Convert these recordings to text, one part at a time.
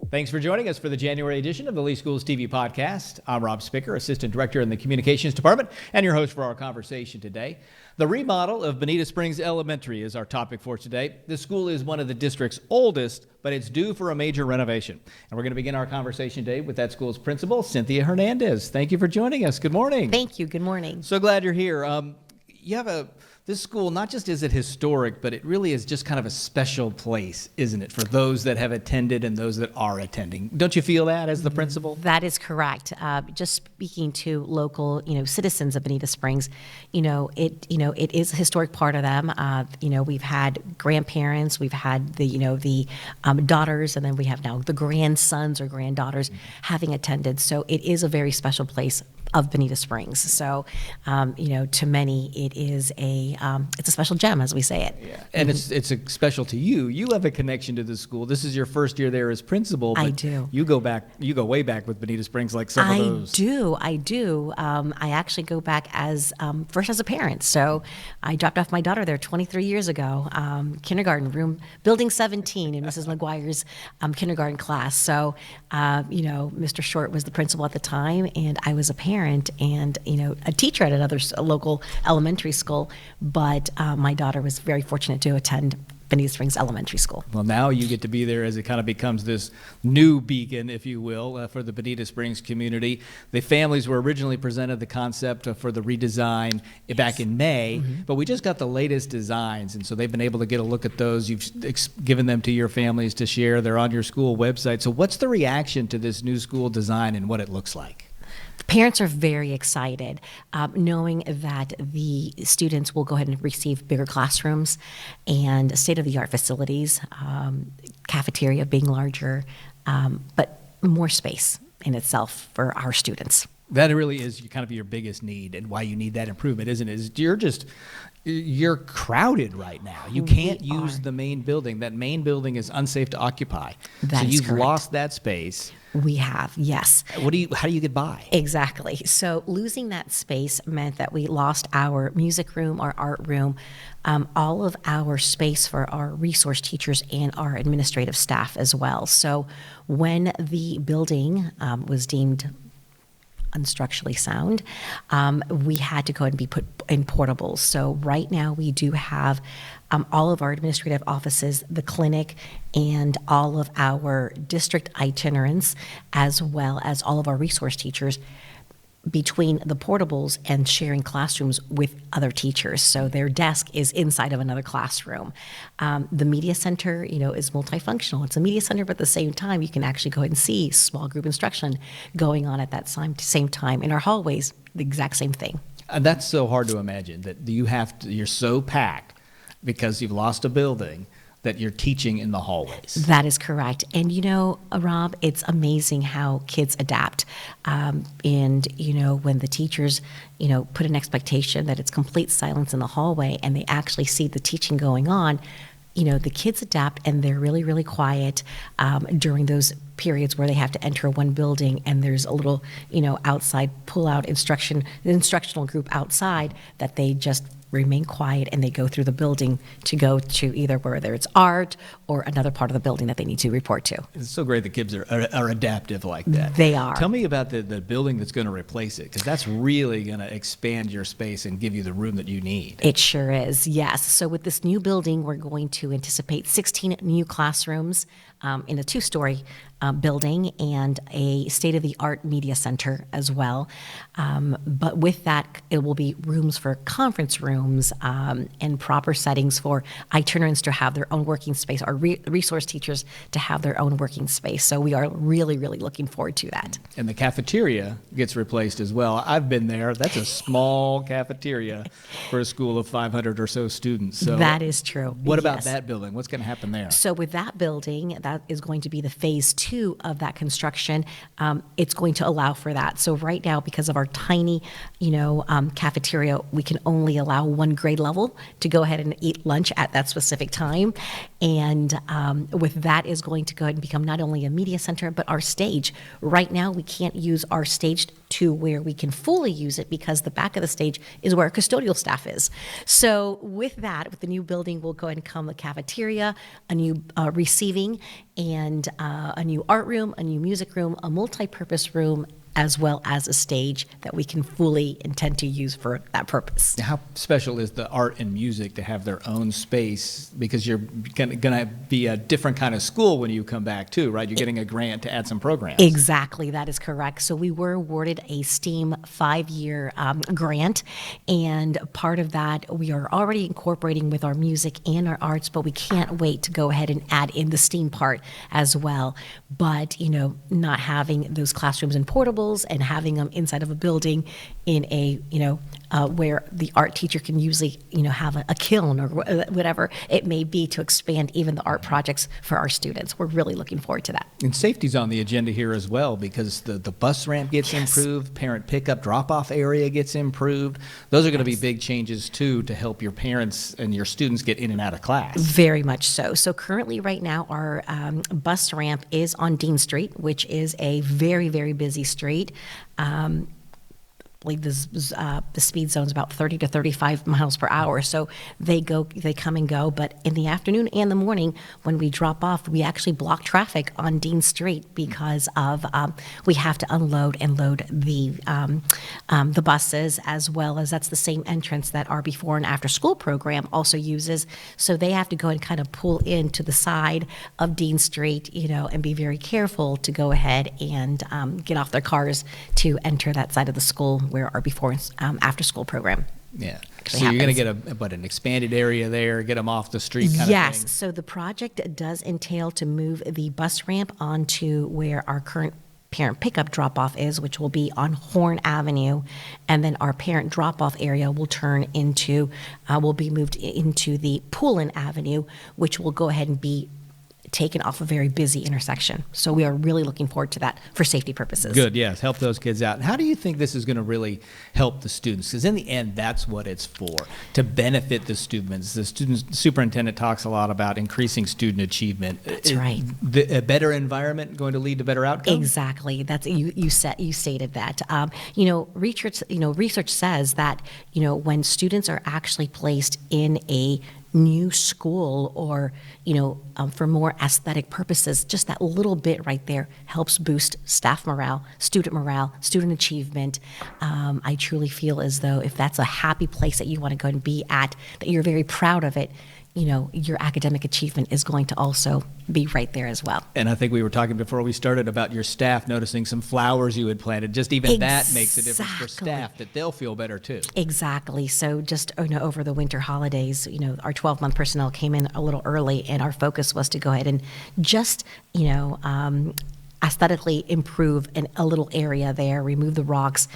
Thanks for joining us for the January edition of the Lee Schools TV podcast. I'm Rob Spicker, Assistant Director in the Communications Department, and your host for our conversation today. The remodel of Bonita Springs Elementary is our topic for today. The school is one of the district's oldest, but it's due for a major renovation. And we're going to begin our conversation today with that school's principal, Cynthia Hernandez. Thank you for joining us. Good morning. Thank you. Good morning. So glad you're here. This school, not just is it historic, but it really is just kind of a special place, isn't it, for those that have attended and those that are attending. Don't you feel that as the principal? That is correct. Just speaking to local, citizens of Bonita Springs, it is a historic part of them. We've had grandparents, we've had the daughters, and then we have now the grandsons or granddaughters having attended. So it is a very special place of Bonita Springs. So, to many, it's a special gem, as we say it. Yeah. And it's special to you. You have a connection to the school. This is your first year there as principal. But I do. You go way back with Bonita Springs, like some of those. I do. I actually go back first as a parent. So I dropped off my daughter there 23 years ago, kindergarten room, building 17 in Mrs. McGuire's kindergarten class. So, Mr. Short was the principal at the time, and I was a parent and a teacher at a local elementary school, but my daughter was very fortunate to attend Bonita Springs Elementary School. Well, now you get to be there as it kind of becomes this new beacon, if you will, for the Bonita Springs community. The families were originally presented the concept for the redesign back in May, but we just got the latest designs, and so they've been able to get a look at those. You've given them to your families to share. They're on your school website. So what's the reaction to this new school design and what it looks like? Parents are very excited, knowing that the students will go ahead and receive bigger classrooms and state-of-the-art facilities, cafeteria being larger, but more space in itself for our students. That really is kind of your biggest need and why you need that improvement, isn't it? You're crowded right now. You can't use the main building. That main building is unsafe to occupy. That is you've correct. Lost that space. We have, yes. How do you get by? Exactly. So losing that space meant that we lost our music room, our art room, all of our space for our resource teachers and our administrative staff as well. So when the building was deemed unstructurally sound, we had to go ahead and be put in portables. So right now we do have all of our administrative offices, the clinic, and all of our district itinerants, as well as all of our resource teachers, between the portables and sharing classrooms with other teachers. So their desk is inside of another classroom. The media center, is multifunctional. It's a media center, but at the same time, you can actually go ahead and see small group instruction going on at that same time. In our hallways, the exact same thing. And that's so hard to imagine that you're so packed because you've lost a building that you're teaching in the hallways. That is correct. And Rob, it's amazing how kids adapt. And when the teachers, put an expectation that it's complete silence in the hallway and they actually see the teaching going on, the kids adapt and they're really, really quiet during those periods where they have to enter one building and there's a little, outside pull-out instructional group outside that they just remain quiet and they go through the building to go to either whether it's art or another part of the building that they need to report to. It's so great the kids are adaptive like that. They are. Tell me about the building that's going to replace it, because that's really going to expand your space and give you the room that you need. It sure is, yes. So with this new building, we're going to anticipate 16 new classrooms in a two-story building and a state-of-the-art media center as well. But with that, it will be rooms for conference rooms and proper settings for itinerants to have their own working space, our resource teachers to have their own working space. So we are really, really looking forward to that. And the cafeteria gets replaced as well. I've been there. That's a small cafeteria for a school of 500 or so students. So that is true. What about that building? What's going to happen there? So with that building, that is going to be the phase 2 of that construction. It's going to allow for that. So right now, because of our tiny, cafeteria, we can only allow one grade level to go ahead and eat lunch at that specific time. And with that is going to go ahead and become not only a media center, but our stage. Right now, we can't use our stage to where we can fully use it because the back of the stage is where our custodial staff is. So with that, with the new building, will go ahead and come the cafeteria, a new receiving, and a new art room, a new music room, a multi-purpose room, as well as a stage that we can fully intend to use for that purpose. How special is the art and music to have their own space? Because you're going to be a different kind of school when you come back too, right? You're getting a grant to add some programs. Exactly, that is correct. So we were awarded a STEAM 5-year grant, and part of that we are already incorporating with our music and our arts, but we can't wait to go ahead and add in the STEAM part as well. But, not having those classrooms in portables and having them inside of a building in a, where the art teacher can usually, have a kiln or whatever it may be to expand even the art projects for our students. We're really looking forward to that. And safety's on the agenda here as well, because the bus ramp gets improved, parent pickup drop-off area gets improved. Those are going to be big changes too to help your parents and your students get in and out of class. Very much so. So currently right now our bus ramp is on Dean Street, which is a very, very busy street. I believe the speed zone is about 30 to 35 miles per hour. So they come and go. But in the afternoon and the morning, when we drop off, we actually block traffic on Dean Street because of we have to unload and load the buses, as well as that's the same entrance that our before and after school program also uses. So they have to go and kind of pull into the side of Dean Street, and be very careful to go ahead and get off their cars to enter that side of the school where our before and after school program. Yeah. So you're going to get an expanded area there, get them off the street kind of thing? Yes. So the project does entail to move the bus ramp onto where our current parent pickup drop-off is, which will be on Horn Avenue, and then our parent drop-off area will will be moved into the Poulin Avenue, which will go ahead and be taken off a very busy intersection. So we are really looking forward to that for safety purposes. Good, yes, help those kids out. And how do you think this is going to really help the students? Because in the end, that's what it's for, to benefit the students. The superintendent talks a lot about increasing student achievement. That's right. A better environment going to lead to better outcomes? Exactly. That's you stated that. Research says that when students are actually placed in a new school or for more aesthetic purposes, just that little bit right there helps boost staff morale, student achievement. I truly feel as though if that's a happy place that you want to go and be at, that you're very proud of it, your academic achievement is going to also be right there as well. And I think we were talking before we started about your staff noticing some flowers you had planted. Just even that makes a difference for staff, that they'll feel better too. Exactly. So just over the winter holidays, our 12-month personnel came in a little early, and our focus was to go ahead and just, aesthetically improve a little area there, remove the rocks,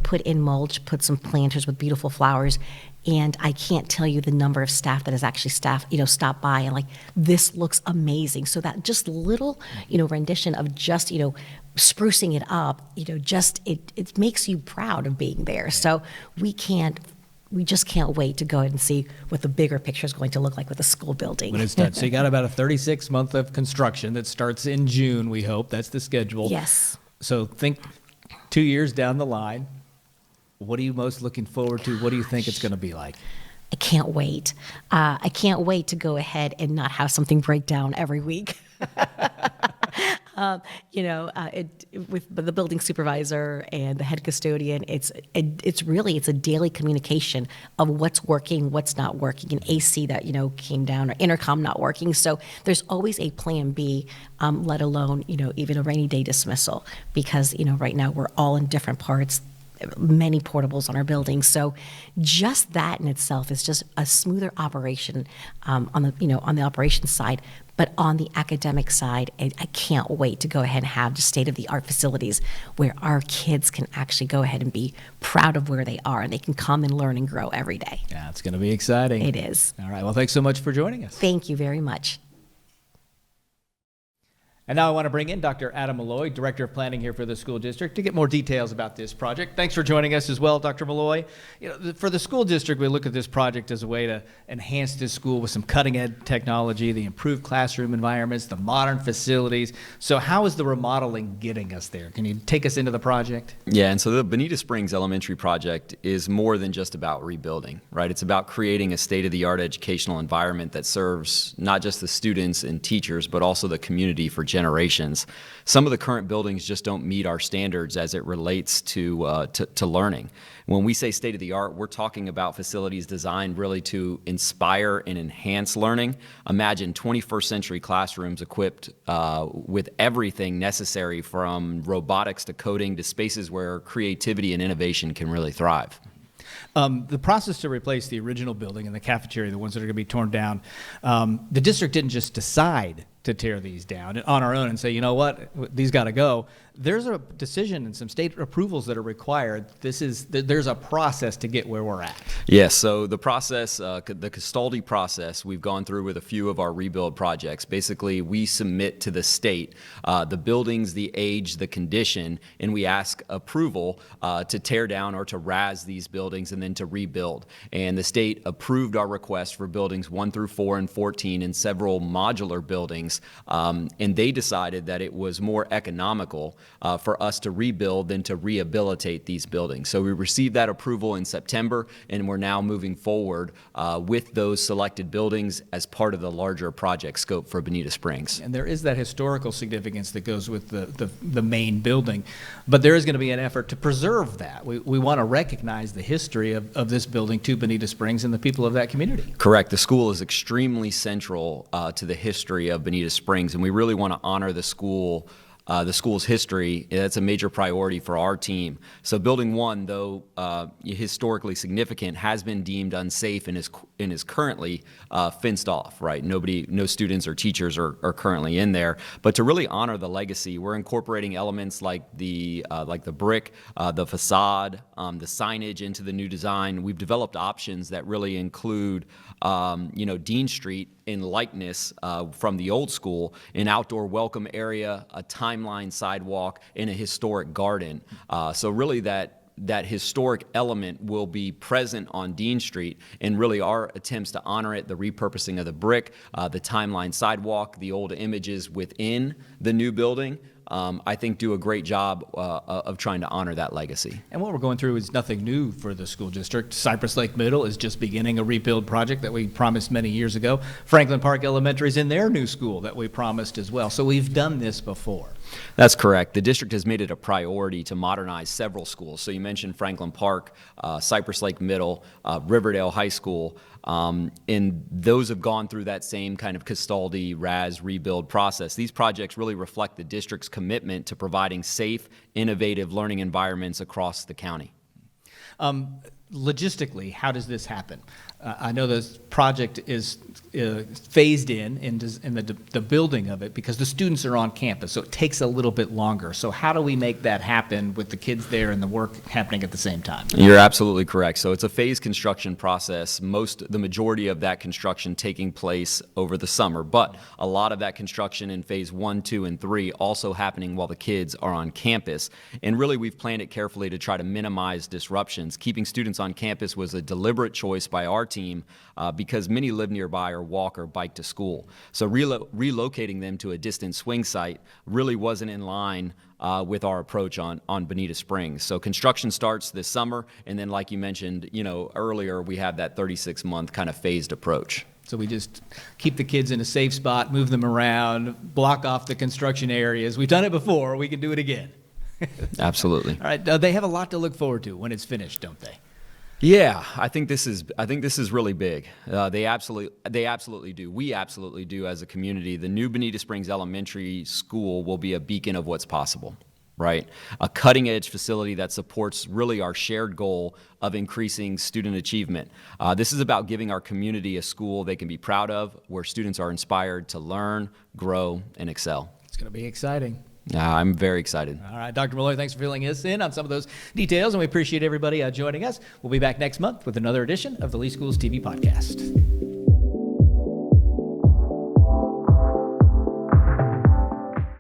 put in mulch, put some planters with beautiful flowers. And I can't tell you the number of staff that has actually stopped by and this looks amazing. So that just little, rendition of just, sprucing it up, it makes you proud of being there. So we just can't wait to go ahead and see what the bigger picture is going to look like with the school building. When it's done. So you got about a 36-month of construction that starts in June, we hope. That's the schedule. Yes. So think 2 years down the line. What are you most looking forward to? What do you think it's going to be like? I can't wait. I can't wait to go ahead and not have something break down every week. With the building supervisor and the head custodian, it's a daily communication of what's working, what's not working, an AC that came down or intercom not working. So there's always a plan B, let alone even a rainy day dismissal, because right now we're all in different parts. Many portables on our building, so just that in itself is just a smoother operation on the operations side. But on the academic side, I can't wait to go ahead and have just state-of-the-art facilities where our kids can actually go ahead and be proud of where they are, and they can come and learn and grow every day. Yeah, it's going to be exciting. It is. All right. Well, thanks so much for joining us. Thank you very much. And now I want to bring in Dr. Adam Molloy, Director of Planning here for the school district, to get more details about this project. Thanks for joining us as well, Dr. Molloy. For the school district, we look at this project as a way to enhance this school with some cutting-edge technology, the improved classroom environments, the modern facilities. So how is the remodeling getting us there? Can you take us into the project? Yeah, and so the Bonita Springs Elementary project is more than just about rebuilding, right? It's about creating a state-of-the-art educational environment that serves not just the students and teachers, but also the community for generations. Some of the current buildings just don't meet our standards as it relates to learning. When we say state-of-the-art, we're talking about facilities designed really to inspire and enhance learning. Imagine 21st century classrooms equipped with everything necessary from robotics to coding to spaces where creativity and innovation can really thrive. The process to replace the original building and the cafeteria, the ones that are going to be torn down, the district didn't just decide to tear these down on our own and say, you know what, these got to go. There's a decision and some state approvals that are required. There's a process to get where we're at. Yes, so the process, the Castaldi process, we've gone through with a few of our rebuild projects. Basically, we submit to the state the buildings, the age, the condition, and we ask approval to tear down or to razz these buildings and then to rebuild. And the state approved our request for buildings 1 through 4 and 14 and several modular buildings, and they decided that it was more economical for us to rebuild than to rehabilitate these buildings. So we received that approval in September, and we're now moving forward with those selected buildings as part of the larger project scope for Bonita Springs. And there is that historical significance that goes with the main building, but there is going to be an effort to preserve that. We want to recognize the history of this building to Bonita Springs and the people of that community. Correct. The school is extremely central to the history of Bonita Springs, and we really want to honor the school's history. That's a major priority for our team. So building 1, though historically significant, has been deemed unsafe and is currently fenced off, right? No students or teachers are currently in there. But to really honor the legacy, we're incorporating elements like the brick, the facade, the signage into the new design. We've developed options that really include, Dean Street in likeness from the old school, an outdoor welcome area, a timeline sidewalk, and a historic garden. So really that historic element will be present on Dean Street, and really our attempts to honor it, the repurposing of the brick, the timeline sidewalk, the old images within the new building, I think do a great job of trying to honor that legacy. And what we're going through is nothing new for the school district. Cypress Lake Middle is just beginning a rebuild project that we promised many years ago. Franklin Park Elementary is in their new school that we promised as well. So we've done this before. That's correct. The district has made it a priority to modernize several schools. So you mentioned Franklin Park, Cypress Lake Middle, Riverdale High School, and those have gone through that same kind of Castaldi RAS rebuild process. These projects really reflect the district's commitment to providing safe, innovative learning environments across the county. Logistically, how does this happen? I know this project is phased in the building of it because the students are on campus, so it takes a little bit longer. So how do we make that happen with the kids there and the work happening at the same time? You're absolutely correct. So it's a phased construction process, the majority of that construction taking place over the summer, but a lot of that construction in phase 1, 2, and 3 also happening while the kids are on campus. And really we've planned it carefully to try to minimize disruptions. Keeping students on campus was a deliberate choice by our team because many live nearby or walk or bike to school. So relocating them to a distant swing site really wasn't in line with our approach on Bonita Springs. So construction starts this summer, and then like you mentioned, earlier, we have that 36-month kind of phased approach. So we just keep the kids in a safe spot, move them around, block off the construction areas. We've done it before. We can do it again. Absolutely. All right. They have a lot to look forward to when it's finished, don't they? Yeah, I think this is really big. They absolutely do. We absolutely do as a community. The new Bonita Springs Elementary School will be a beacon of what's possible, right? A cutting-edge facility that supports really our shared goal of increasing student achievement. This is about giving our community a school they can be proud of, where students are inspired to learn, grow, and excel. It's going to be exciting. I'm very excited. All right, Dr. Molloy, thanks for filling us in on some of those details, and we appreciate everybody joining us. We'll be back next month with another edition of the Lee Schools TV podcast.